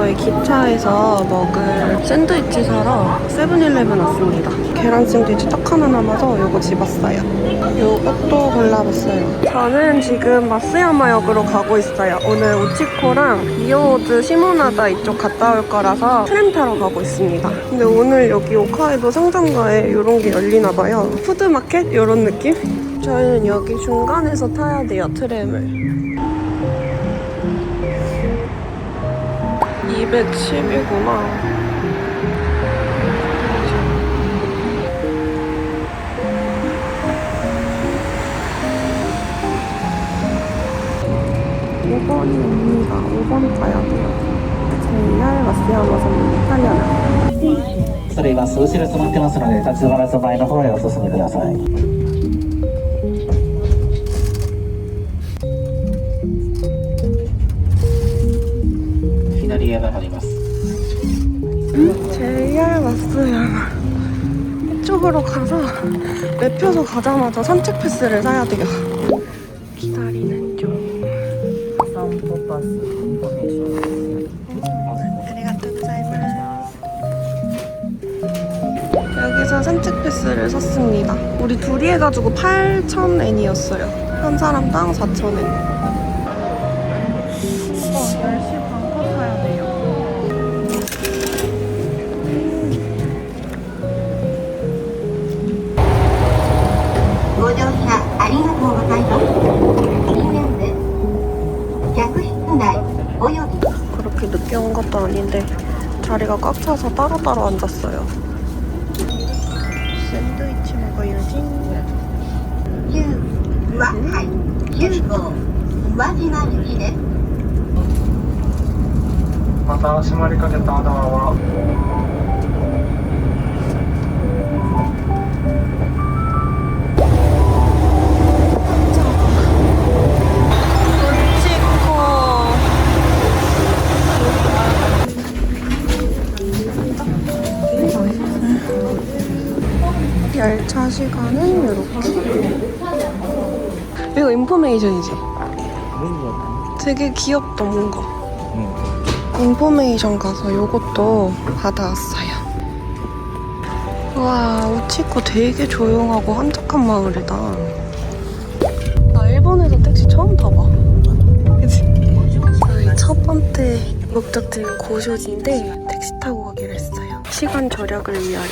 저희 기차에서 먹을 샌드위치 사러 세븐일레븐 왔습니다. 계란 샌드위치 딱 하나 남아서 이거 집었어요. 요것도 골라봤어요. 저는 지금 마쓰야마역으로 가고 있어요. 오늘 우치코랑 이오즈 시모나다 이쪽 갔다 올 거라서 트램 타러 가고 있습니다. 근데 오늘 여기 홋카이도 상점가에 이런 게 열리나 봐요. 푸드마켓? 이런 느낌? 저희는 여기 중간에서 타야 돼요, 트램을. 210이구나. (5번입니다) 5번 가야 돼요. JR 마쓰야마 이탈리아나. それ今数種列待ってますので、立ち止まらず前の方へお進みください。左へ曲がります。 JR 마쓰야마 이쪽으로 가서 매표소 가자마자 산책 패스를 사야 돼요. 기다리는 중. 散歩パスインフォメーション。 아리가또 고자이마스. 여기서 산책 패스를 샀습니다. 우리 둘이 해가지고 8,000엔이었어요. 한 사람당 4,000엔. 10시 반껏 타야 돼요. 그렇게 늦게 온 것도 아닌데 자리가 꽉 차서 따로따로 앉았어요. 샌드위치 먹어야지. また閉まりかけたドアは 열차 시간은 이렇게. 이거 인포메이션이지? 되게 귀엽다 뭔가. 인포메이션 가서 이것도 받아왔어요. 와, 우치코 되게 조용하고 한적한 마을이다. 나 일본에서 택시 처음 타봐. 그치? 저희 첫 번째 목적지는 고쇼지인데 택시 타고 가기로 했어요. 시간 절약을 위하여.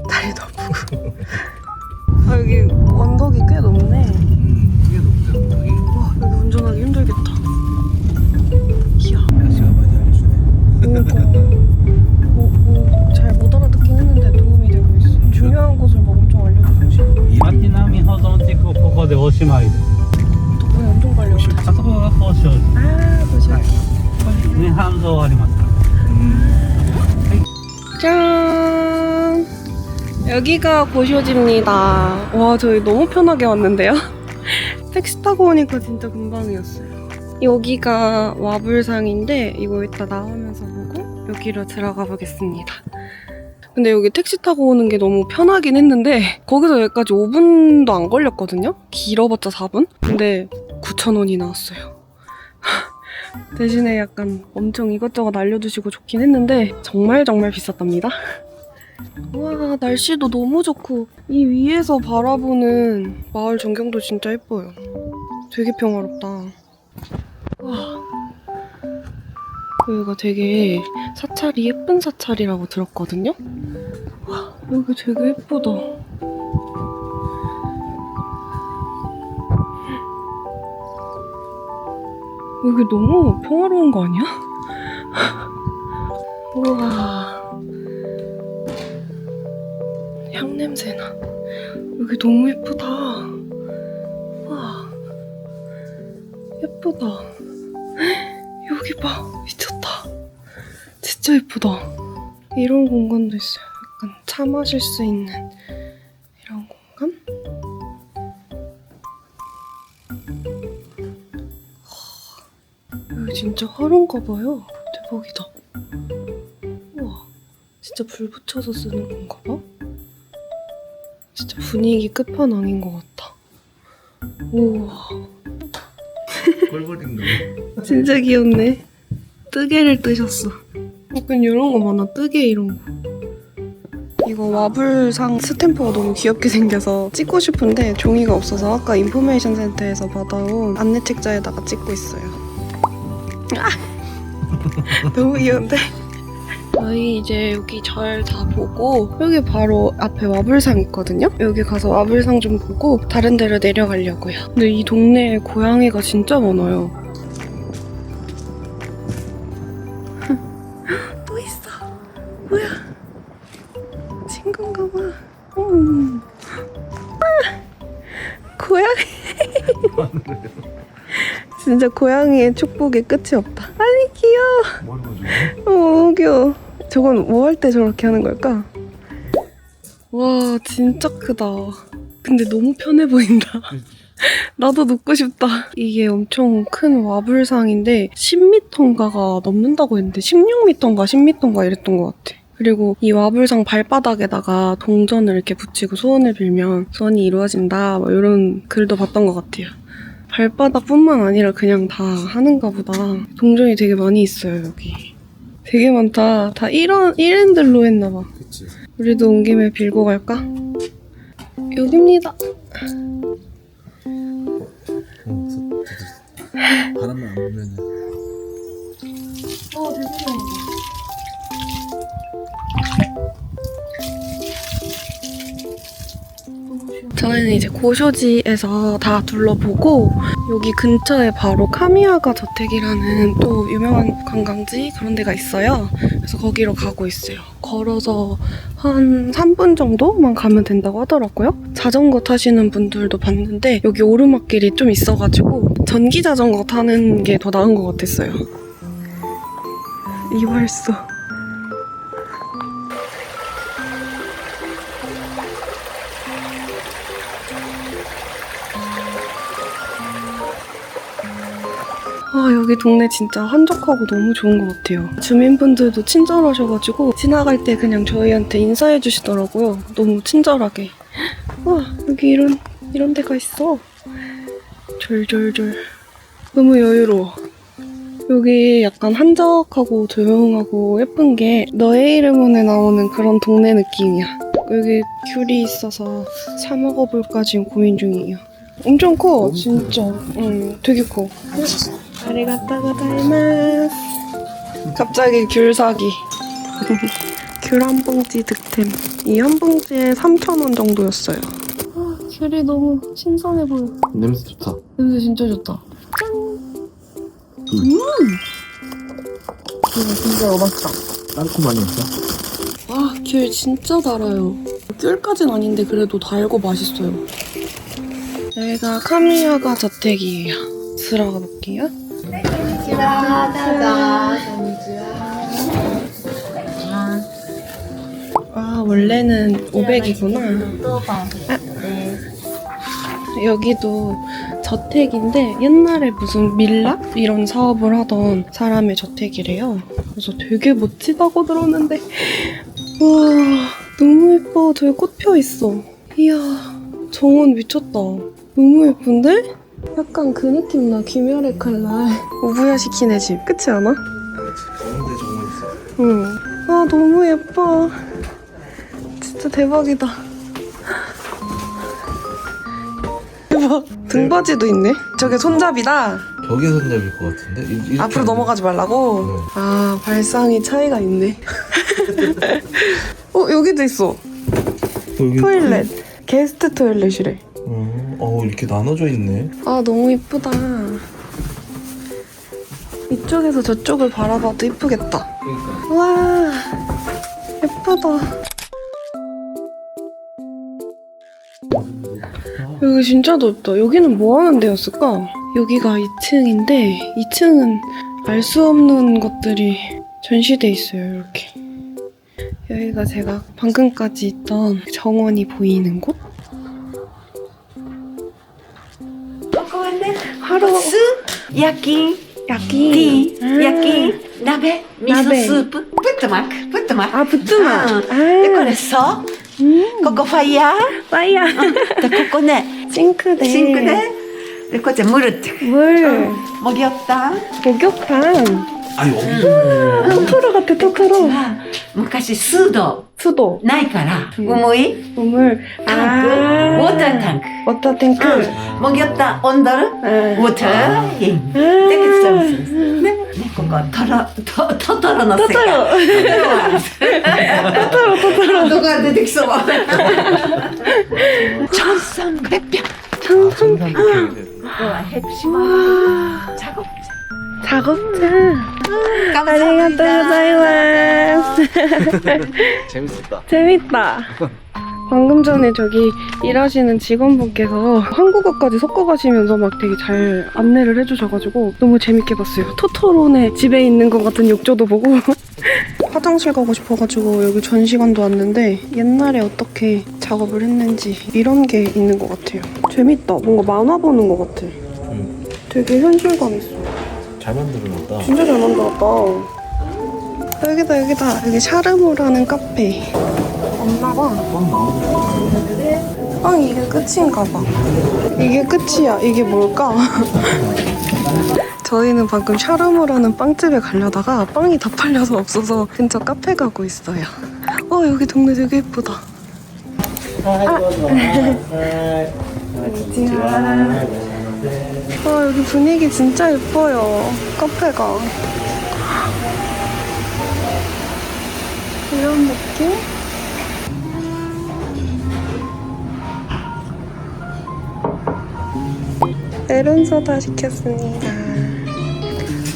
다리도 아프고. 아, 여기 언덕이 꽤 높네. 꽤 높죠, 언덕이. 와, 여기 운전하기 힘들겠다. 이야. 날씨가 많이 알려주네. 잘 못 알아듣긴 했는데 도움이 되고 있어. 중요한 곳을 막 엄청 알려주고 싶어. 岩手並保存地区をここでおしまいです。 덕분에 엄청 빨리 오셨지. あそこが宝生寺。 아, 보셔. ね、半蔵ありますから。 짠! 여기가 고쇼지입니다. 와, 저희 너무 편하게 왔는데요? 택시 타고 오니까 진짜 금방이었어요. 여기가 와불상인데 이거 이따 나오면서 보고 여기로 들어가 보겠습니다. 근데 여기 택시 타고 오는 게 너무 편하긴 했는데 거기서 여기까지 5분도 안 걸렸거든요? 길어봤자 4분? 근데 9,000원이 나왔어요. 대신에 약간 엄청 이것저것 알려주시고 좋긴 했는데 정말 비쌌답니다. 우와, 날씨도 너무 좋고 이 위에서 바라보는 마을 전경도 진짜 예뻐요. 되게 평화롭다. 와, 여기가 되게 사찰이 예쁜 사찰이라고 들었거든요? 와, 여기 되게 예쁘다. 여기 너무 평화로운 거 아니야? 우와, 향냄새나. 여기 너무 예쁘다. 와, 예쁘다. 여기 봐, 미쳤다. 진짜 예쁘다. 이런 공간도 있어요. 약간 차 마실 수 있는 이런 공간? 여기 진짜 화로인가 봐요. 대박이다. 우와, 진짜 불 붙여서 쓰는 건가 봐. 진짜 분위기 끝판왕인 것 같다. 우와. 꿀벌인가? 진짜 귀엽네. 뜨개를 뜨셨어. 약간 이런 거 많아. 뜨개 이런 거. 이거 와불상 스탬프가 너무 귀엽게 생겨서 찍고 싶은데 종이가 없어서 아까 인포메이션 센터에서 받아온 안내 책자에다가 찍고 있어요. 너무 귀여운데? 저희 이제 여기 절 다 보고 여기 바로 앞에 와불상 있거든요? 여기 가서 와불상 좀 보고 다른 데로 내려가려고요. 근데 이 동네에 고양이가 진짜 많아요. 또 있어. 뭐야? 친구인가 봐. 고양이. 진짜 고양이의 축복이 끝이 없다. 아니 귀여워. 너무 귀여워. 저건 뭐 할 때 저렇게 하는 걸까? 와 진짜 크다. 근데 너무 편해 보인다. 나도 눕고 싶다. 이게 엄청 큰 와불상인데 10m인가가 넘는다고 했는데 16m인가 10m인가 이랬던 것 같아. 그리고 이 와불상 발바닥에다가 동전을 이렇게 붙이고 소원을 빌면 소원이 이루어진다 뭐 이런 글도 봤던 것 같아요. 발바닥뿐만 아니라 그냥 다 하는가 보다. 동전이 되게 많이 있어요 여기. 되게 많다. 다 1엔들로 했나봐. 그치. 우리도 온 김에 빌고 갈까? 여기입니다. 바람만 안 불면은. 되게 좋아. 저희는 이제 고쇼지에서 다 둘러보고 여기 근처에 바로 카미야가 저택이라는 또 유명한 관광지 그런 데가 있어요. 그래서 거기로 가고 있어요. 걸어서 한 3분 정도만 가면 된다고 하더라고요. 자전거 타시는 분들도 봤는데 여기 오르막길이 좀 있어가지고 전기 자전거 타는 게 더 나은 것 같았어요. 이발소. 여기 동네 진짜 한적하고 너무 좋은 것 같아요. 주민분들도 친절하셔가지고 지나갈 때 그냥 저희한테 인사해 주시더라고요. 너무 친절하게. 와 여기 이런 데가 있어. 졸졸졸. 너무 여유로워. 여기 약간 한적하고 조용하고 예쁜 게 너의 이름은에 나오는 그런 동네 느낌이야. 여기 귤이 있어서 사 먹어볼까 지금 고민 중이에요. 엄청 커 진짜. 되게 커. 아리가따 고자이마스. 갑자기 귤 사기. 귤 한 봉지 득템. 이 한 봉지에 3,000원 정도였어요. 귤이 너무 신선해 보여. 냄새 좋다. 냄새 진짜 좋다. 짠! 이거 진짜 맛있다. 깔끔하니 있어? 와, 귤 진짜 달아요. 귤까진 아닌데 그래도 달고 맛있어요. 여기가 카미야가 저택이에요. 들어가 볼게요. 아, 원래는 500이구나. 여기도 저택인데 옛날에 무슨 밀랍? 이런 사업을 하던 사람의 저택이래요. 그래서 되게 멋지다고 들었는데 와 너무 예뻐. 저기 꽃 펴 있어. 이야 정원 미쳤다. 너무 예쁜데? 약간 그 느낌 나. 귀멸의 칼날. 오부야시키네 집. 그치 않아? 좋은데 정원 있어. 응. 아 너무 예뻐. 진짜 대박이다. 대박. 등받이도 있네. 저게 손잡이다. 벽에 손잡일 것 같은데? 이렇게 앞으로 하면- 넘어가지 말라고? 네. 아 발상이 차이가 있네. 여기도 있어. 여기 토일렛. 게스트 토일렛이래. 이렇게 나눠져 있네. 아 너무 이쁘다. 이쪽에서 저쪽을 바라봐도 이쁘겠다. 그러니까. 와 예쁘다. 여기 진짜 넓다. 여기는 뭐 하는 데였을까? 여기가 2층인데 2층은 알 수 없는 것들이 전시돼 있어요. 이렇게. 여기가 제가 방금까지 있던 정원이 보이는 곳? 하루 焼き 야끼 ティー焼き鍋味噌スーププットマックプットマック 아 부뚜마. うんでこれそうここファイヤー 빠이야. でここね 싱크대. シンクででこっちはムルって 물.もぎょったん 목욕탕. 아 여기 토토로 같아, 토토로. 昔数度 수도, ないから、重い 우물, タンク、ウォータータンク。 워터 탱크. 먹였다 온도를 워터 인 이렇게 써있어요. 네,ここトトロの世界。トトロが出てきそう。천상백벽. 작업장. 아리가또 고자이마스. 재밌었다. 재밌다. 방금 전에 저기 일하시는 직원분께서 한국어까지 섞어가시면서 막 되게 잘 안내를 해주셔가지고 너무 재밌게 봤어요. 토토로네 집에 있는 것 같은 욕조도 보고 화장실 가고 싶어가지고 여기 전시관도 왔는데 옛날에 어떻게 작업을 했는지 이런 게 있는 것 같아요. 재밌다. 뭔가 만화 보는 것 같아. 되게 현실감 있어. 잘 만들어놨다. 진짜 잘 만들었다. 여기다. 여기 샤르모라는 카페. 없나봐. 빵 이게 끝인가봐. 이게 끝이야. 이게 뭘까? 저희는 방금 샤르모라는 빵집에 가려다가 빵이 다 팔려서 없어서 근처 카페 가고 있어요. 여기 동네 되게 예쁘다. 여기 분위기 진짜 예뻐요. 카페가. 이런 느낌? 메론소다 시켰습니다.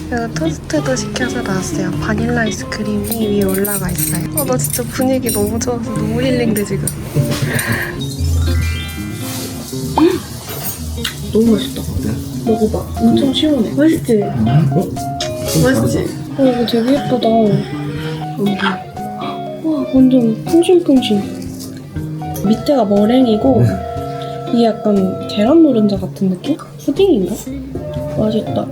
그리고 토스트도 시켜서 나왔어요. 바닐라 아이스크림이 위에 올라가 있어요. 나 진짜 분위기 너무 좋아서 너무 힐링돼 지금. 너무 맛있다. 먹어봐. 엄청 시원해. 맛있지? 맛있지? 이거 되게 예쁘다. 와, 완전 퐁신퐁신. 밑에가 머랭이고 이게 약간 계란 노른자 같은 느낌? 푸딩인가? 맛있다.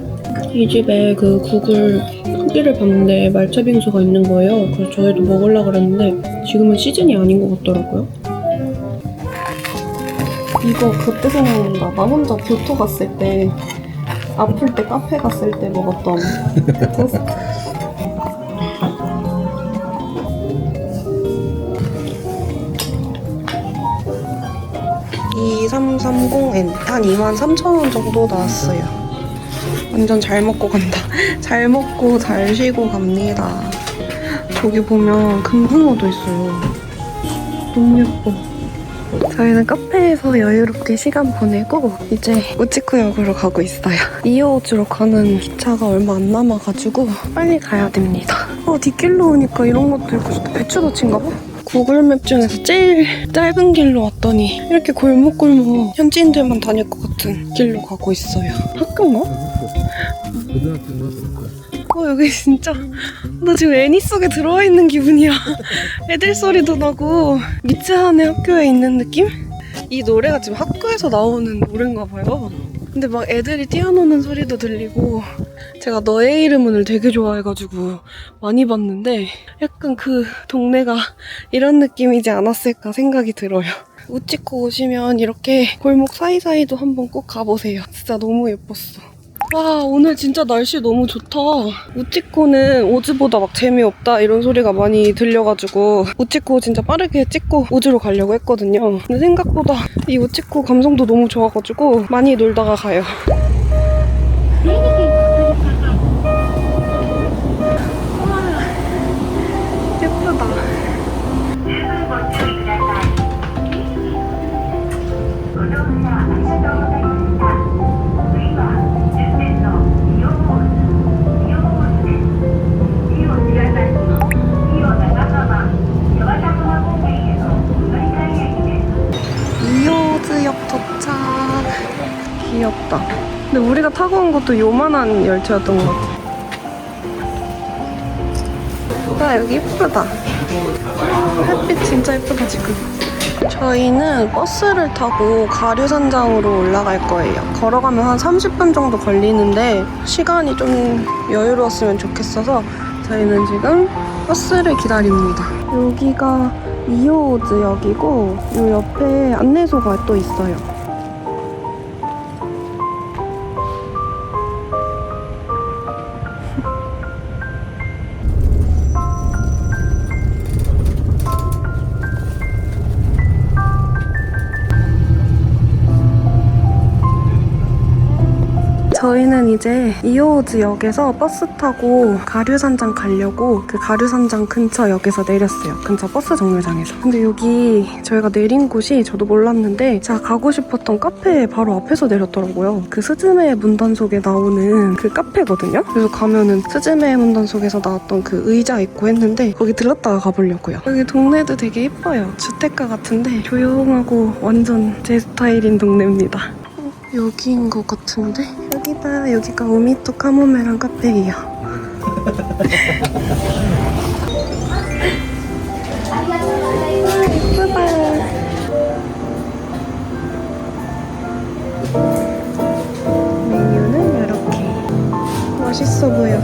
이 집에 그 국을 후기를 봤는데 말차 빙수가 있는 거예요. 그래서 저희도 먹으려고 그랬는데 지금은 시즌이 아닌 것 같더라고요. 이거 그때 생각난다. 나 혼자 교토 갔을 때 아플 때 카페 갔을 때 먹었던 토스트. 2330N 한 23,000원 정도 나왔어요. 완전 잘 먹고 간다. 잘 먹고 잘 쉬고 갑니다. 저기 보면 금붕어도 있어요. 너무 예뻐. 저희는 카페에서 여유롭게 시간 보내고 이제 우치쿠역으로 가고 있어요. 이오우즈로 가는 기차가 얼마 안 남아가지고 빨리 가야 됩니다. 뒷길로 오니까 이런 것도 있고 좋다. 배추도치인가 봐? 구글맵 중에서 제일 짧은 길로 왔더니 이렇게 골목골목 현지인들만 다닐 것 같은 길로 가고 있어요. 학교인가? 고등학교인가 그럴 거야. 여기 진짜 나 지금 애니 속에 들어와 있는 기분이야. 애들 소리도 나고 미츠하네 학교에 있는 느낌? 이 노래가 지금 학교에서 나오는 노래인가 봐요. 근데 막 애들이 뛰어노는 소리도 들리고 제가 너의 이름은을 되게 좋아해가지고 많이 봤는데 약간 그 동네가 이런 느낌이지 않았을까 생각이 들어요. 우치코 오시면 이렇게 골목 사이사이도 한번 꼭 가보세요. 진짜 너무 예뻤어. 와, 오늘 진짜 날씨 너무 좋다. 우치코는 오즈보다 막 재미없다 이런 소리가 많이 들려가지고 우치코 진짜 빠르게 찍고 오즈로 가려고 했거든요. 근데 생각보다 이 우치코 감성도 너무 좋아가지고 많이 놀다가 가요. 예쁘다. 이오즈역 도착. 귀엽다. 근데 우리가 타고 온 것도 요만한 열차였던 것 같아. 여기 예쁘다. 햇빛 진짜 예쁘다 지금. 저희는 버스를 타고 가류산장으로 올라갈 거예요. 걸어가면 한 30분 정도 걸리는데 시간이 좀 여유로웠으면 좋겠어서 저희는 지금 버스를 기다립니다. 여기가 이오우즈역이고 이 옆에 안내소가 또 있어요. 저희는 이제 이호우즈 역에서 버스 타고 가류산장 가려고 그 가류산장 근처 역에서 내렸어요. 근처 버스 정류장에서. 근데 여기 저희가 내린 곳이 저도 몰랐는데 제가 가고 싶었던 카페 바로 앞에서 내렸더라고요. 그 스즈메 문단속에 나오는 그 카페거든요. 그래서 가면은 스즈메 문단속에서 나왔던 그 의자 있고 했는데 거기 들렀다가 가보려고요. 여기 동네도 되게 예뻐요. 주택가 같은데 조용하고 완전 제 스타일인 동네입니다. 여기인 것 같은데? 여기다. 여기가 오미토 카모메란 카페예요. 예쁘다. 메뉴는 이렇게. 맛있어 보여.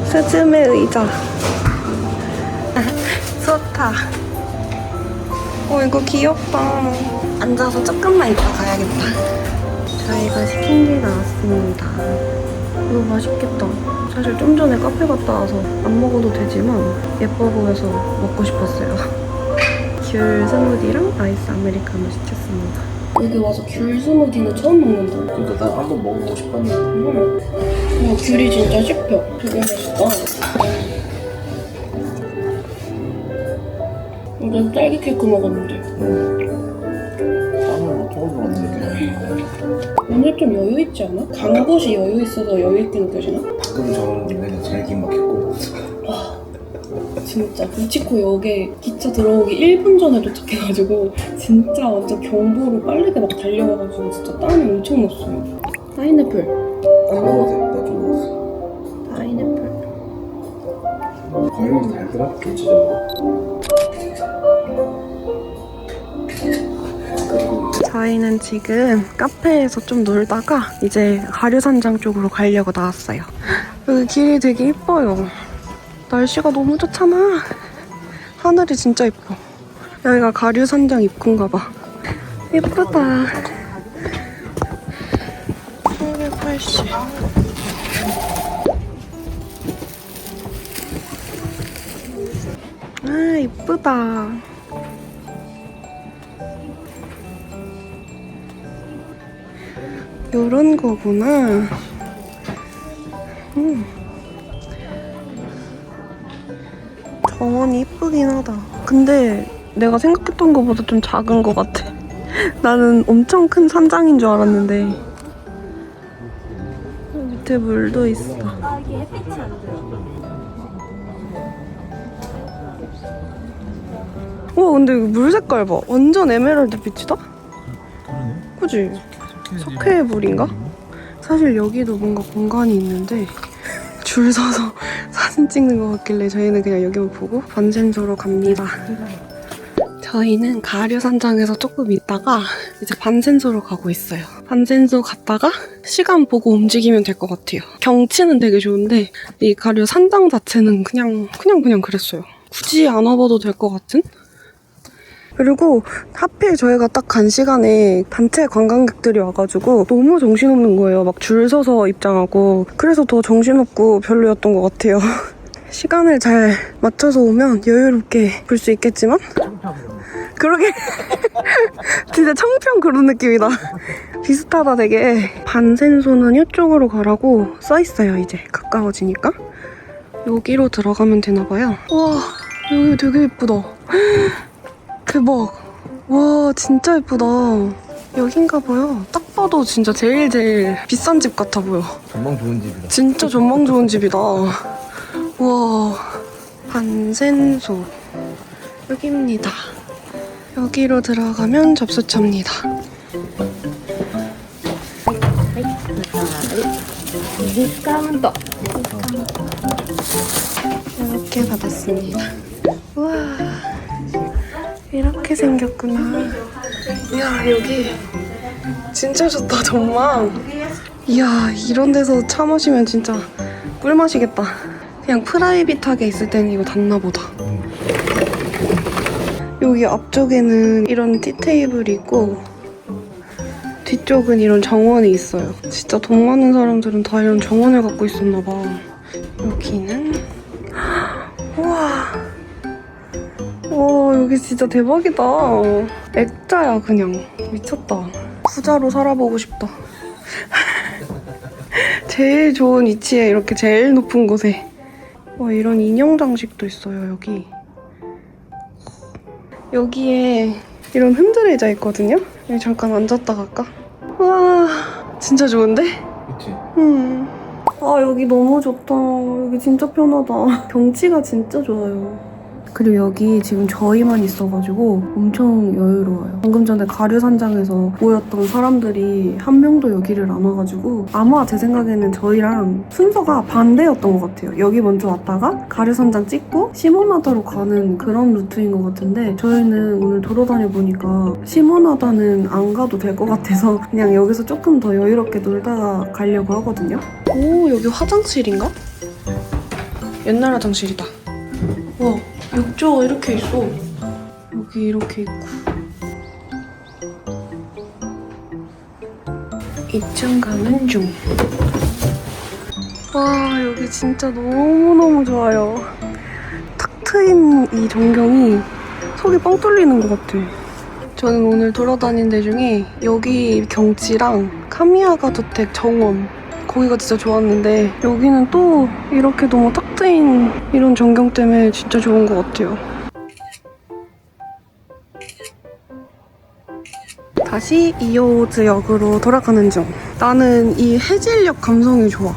스즈메 의자. 좋다. 이거 귀엽다. 앉아서 조금만 이따 가야겠다. 저희가 시킨 게 나왔습니다. 이거 맛있겠다. 사실 좀 전에 카페 갔다 와서 안 먹어도 되지만 예뻐 보여서 먹고 싶었어요. 귤 스무디랑 아이스 아메리카노 시켰습니다. 여기 와서 귤 스무디는 처음 먹는다. 그러니까 나 한번 먹어보고 싶었는데. 귤이 진짜 씹혀. 되게 맛있다. 이건 딸기 케이크 먹었는데. 땀을 처음 먹었는데. 오늘 좀 여유 있지 않아? 간 곳이 여유 있어서 여유 있게 느껴지나? 방금 전에 제일 긴 막혔고. 진짜 부치코 역에 기차 들어오기 1분 전에 도착해가지고 진짜 완전 경보로 빠르게 막 달려와가지고 진짜 땀이 엄청 났어요. 파인애플. 안 먹어도 돼. 나 좀 먹었어. 파인애플. 과일은 달더라? 전체적으로. 저희는 지금 카페에서 좀 놀다가 이제 가류산장 쪽으로 가려고 나왔어요. 여기 길이 되게 예뻐요. 날씨가 너무 좋잖아. 하늘이 진짜 예뻐. 여기가 가류산장 입구인가 봐. 예쁘다. 880. 아, 예쁘다. 요런 거구나. 정원이 이쁘긴 하다. 근데 내가 생각했던 것보다 좀 작은 것 같아. 나는 엄청 큰 산장인 줄 알았는데. 밑에 물도 있어. 와, 근데 이거 물 색깔 봐. 완전 에메랄드 빛이다? 그치? 석회의 물인가? 사실 여기도 뭔가 공간이 있는데 줄 서서 사진 찍는 것 같길래 저희는 그냥 여기만 보고 반센소로 갑니다. 저희는 가류산장에서 조금 있다가 이제 반센소로 가고 있어요. 반센소 갔다가 시간 보고 움직이면 될 것 같아요. 경치는 되게 좋은데 이 가류산장 자체는 그냥 그랬어요. 굳이 안 와봐도 될 것 같은? 그리고 하필 저희가 딱 간 시간에 단체 관광객들이 와가지고 너무 정신없는 거예요. 막 줄 서서 입장하고. 그래서 더 정신없고 별로였던 것 같아요. 시간을 잘 맞춰서 오면 여유롭게 볼 수 있겠지만 그러게 진짜 청평 그런 느낌이다. 비슷하다 되게. 반센소는 이쪽으로 가라고 써있어요. 이제 가까워지니까 여기로 들어가면 되나봐요. 와, 여기 되게 예쁘다. 대박. 와, 진짜 예쁘다. 여긴가 봐요. 딱 봐도 진짜 제일 비싼 집 같아 보여. 전망 좋은 집이다. 진짜 전망 좋은 집이다. 와, 반센소 여기입니다. 여기로 들어가면 접수처입니다. 디스카운트. 이렇게 받았습니다. 우와, 이렇게 생겼구나. 이야, 여기 진짜 좋다. 전망. 이야, 이런 데서 차 마시면 진짜 꿀맛이겠다. 그냥 프라이빗하게 있을 때는 이거 닿나 보다. 여기 앞쪽에는 이런 티테이블이 있고 뒤쪽은 이런 정원이 있어요. 진짜 돈 많은 사람들은 다 이런 정원을 갖고 있었나 봐. 여기는 우와, 와, 여기 진짜 대박이다. 액자야 그냥. 미쳤다. 부자로 살아보고 싶다. 제일 좋은 위치에 이렇게 제일 높은 곳에. 와, 이런 인형 장식도 있어요, 여기. 여기에 이런 흔들의자 있거든요? 여기 잠깐 앉았다 갈까? 와, 진짜 좋은데? 그치? 아, 여기 너무 좋다. 여기 진짜 편하다. 경치가 진짜 좋아요. 그리고 여기 지금 저희만 있어가지고 엄청 여유로워요. 방금 전에 가류산장에서 모였던 사람들이 한 명도 여기를 안 와가지고 아마 제 생각에는 저희랑 순서가 반대였던 것 같아요. 여기 먼저 왔다가 가류산장 찍고 시모나다로 가는 그런 루트인 것 같은데 저희는 오늘 돌아다녀 보니까 시모나다는 안 가도 될 것 같아서 그냥 여기서 조금 더 여유롭게 놀다가 가려고 하거든요. 오, 여기 화장실인가? 옛날 화장실이다. 와, 욕조가 이렇게 있어. 여기 이렇게 있고. 2층 가는 중. 와, 여기 진짜 너무너무 좋아요. 탁 트인 이 전경이 속이 뻥 뚫리는 것 같아. 저는 오늘 돌아다닌 데 중에 여기 경치랑 카미야가 주택 정원 거기가 진짜 좋았는데 여기는 또 이렇게 너무 탁 트인 이런 전경 때문에 진짜 좋은 것 같아요. 다시 이오즈역으로 돌아가는 중. 나는 이 해질녘 감성이 좋아.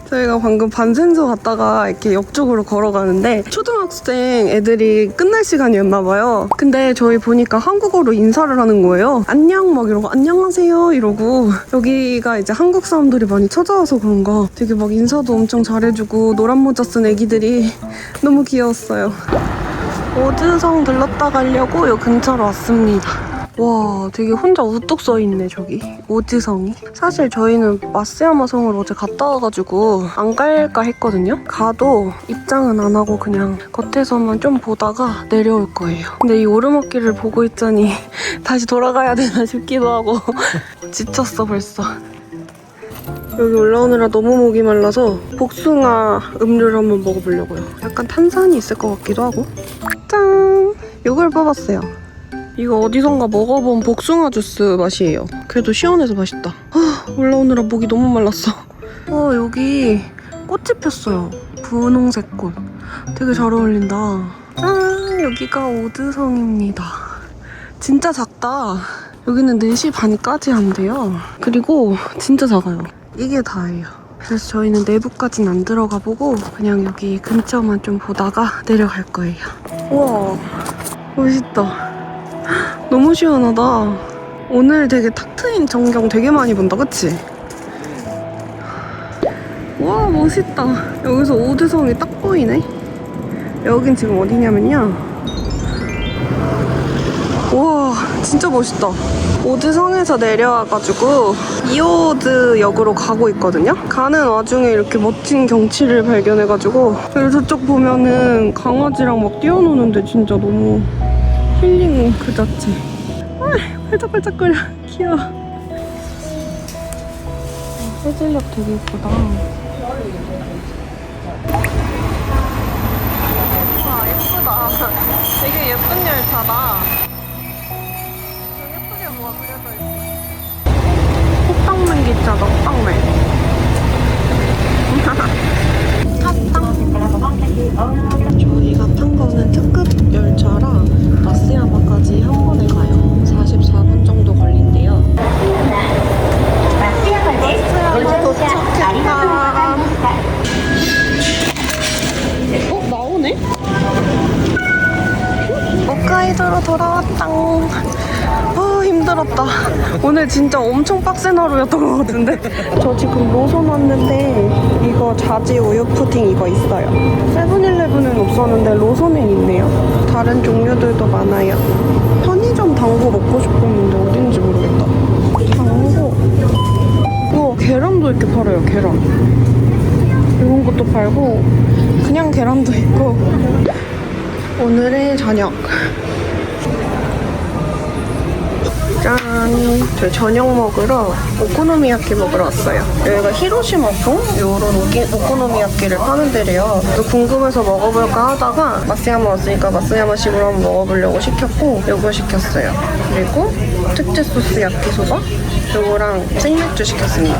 저희가 방금 반센소 갔다가 이렇게 역 쪽으로 걸어가는데 초등학생 애들이 끝날 시간이었나봐요. 근데 저희 보니까 한국어로 인사를 하는 거예요. 안녕 막 이러고 안녕하세요 이러고 여기가 이제 한국 사람들이 많이 찾아와서 그런가 되게 막 인사도 엄청 잘해주고 노란 모자 쓴 애기들이 너무 귀여웠어요. 오즈성 들렀다 가려고 요 근처로 왔습니다. 와, 되게 혼자 우뚝 서있네 저기 오지성이. 사실 저희는 마쓰야마 성을 어제 갔다 와가지고 안 갈까 했거든요. 가도 입장은 안 하고 그냥 겉에서만 좀 보다가 내려올 거예요. 근데 이 오르막길을 보고 있자니 다시 돌아가야 되나 싶기도 하고 지쳤어 벌써. 여기 올라오느라 너무 목이 말라서 복숭아 음료를 한번 먹어보려고요. 약간 탄산이 있을 것 같기도 하고. 짠! 이걸 뽑았어요. 이거 어디선가 먹어본 복숭아 주스 맛이에요. 그래도 시원해서 맛있다. 올라오느라 목이 너무 말랐어. 여기 꽃이 폈어요. 분홍색 꽃. 되게 잘 어울린다. 짠! 여기가 오드성입니다. 진짜 작다. 여기는 4시 반까지 한대요. 그리고 진짜 작아요. 이게 다예요. 그래서 저희는 내부까지는 안 들어가 보고 그냥 여기 근처만 좀 보다가 내려갈 거예요. 우와, 멋있다. 너무 시원하다. 오늘 되게 탁 트인 전경 되게 많이 본다, 그치? 와, 멋있다. 여기서 오드성이 딱 보이네. 여긴 지금 어디냐면요. 와, 진짜 멋있다. 오드성에서 내려와가지고 이오즈역으로 가고 있거든요. 가는 와중에 이렇게 멋진 경치를 발견해가지고 그리고 저쪽 보면은 강아지랑 막 뛰어노는데 진짜 너무 힐링 그 자체. 활짝활짝거려. 귀여워. 해질녘 되게 예쁘다. 와, 예쁘다. 되게 예쁜 열차다. 예쁘게 뭐가 그려져 있어. 호빵맨 기차다, 호빵맨. 저희가 탄 거는 특급 열차라 마쓰야마까지 한 번에 가요. 44분 정도 걸린대요. 마쓰야마 도착했다. 나오네? 홋카이도로 돌아왔다. 힘들었다. 오늘 진짜 엄청 빡센 하루였던 것 같은데. 저 지금 로손 왔는데 이거 자지 우유 푸딩 이거 있어요. 세븐일레븐은 없었는데 로손엔 있네요. 다른 종류들도 많아요. 편의점 당구 먹고 싶었는데 어딘지 모르겠다. 당구. 우와, 계란도 이렇게 팔아요. 계란. 이런 것도 팔고 그냥 계란도 있고. 오늘의 저녁. 짠! 저희 저녁 먹으러 오코노미야끼 먹으러 왔어요. 여기가 히로시마풍? 요런 오코노미야끼를 파는 데래요. 또 궁금해서 먹어볼까 하다가 마쓰야마 왔으니까 마쓰야마식으로 한번 먹어보려고 시켰고 요거 시켰어요. 그리고 특제 소스 야끼소바? 요거랑 생맥주 시켰습니다.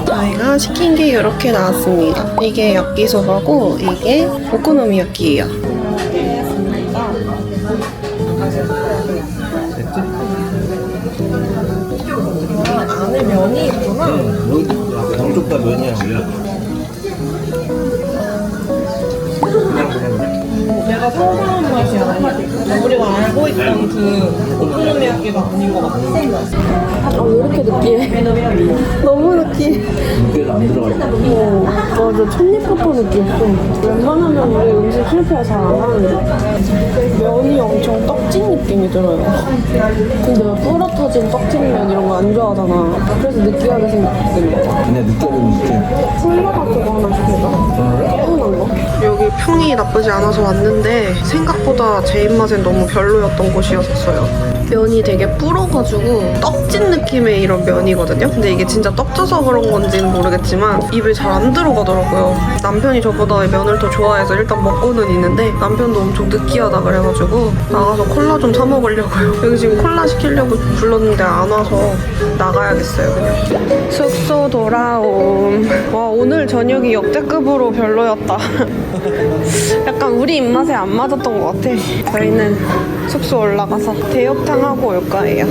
저희가 시킨 게 이렇게 나왔습니다. 이게 야끼소바고 이게 오코노미야끼예요. 안에 면이 있구나. 양쪽 다 면이야 원래. 내가 상상한 맛이 아니야. 우리가 알고 있던 그 오코노미야끼가 아닌 것 같아. 왜 이렇게 느끼해? 너무 느끼해. 무게가 안 들어가 있어. 맞아. 찻잎부터 느끼했어. 웬만하면 우리 음식 실패 잘 안 하는데 면이 엄청 떡진 느낌이 들어요. 근데 왜 뿌러터진 떡진면 이런 거 안 좋아하잖아. 그래서 느끼하게 생겼거든. 그냥 느껴보는 느낌. 콜라 같은 거 하나 시켜줘. 서운한 거. 여기 평이 나쁘지 않아서 왔는데 생각보다 제 입맛엔 너무 별로였던 곳이었어요. 면이 되게 불어가지고 떡진 느낌의 이런 면이거든요. 근데 이게 진짜 떡져서 그런 건지는 모르겠지만 입에 잘 안 들어가더라고요. 남편이 저보다 면을 더 좋아해서 일단 먹고는 있는데 남편도 엄청 느끼하다 그래가지고 나가서 콜라 좀 사 먹으려고요. 여기 지금 콜라 시키려고 불렀는데 안 와서 나가야겠어요 그냥. 숙소 돌아옴. 와 오늘 저녁이 역대급으로 별로였다. 약간 우리 입맛에 안 맞았던 것 같아. 저희는 숙소 올라가서 대역탕 하고 올 거예요.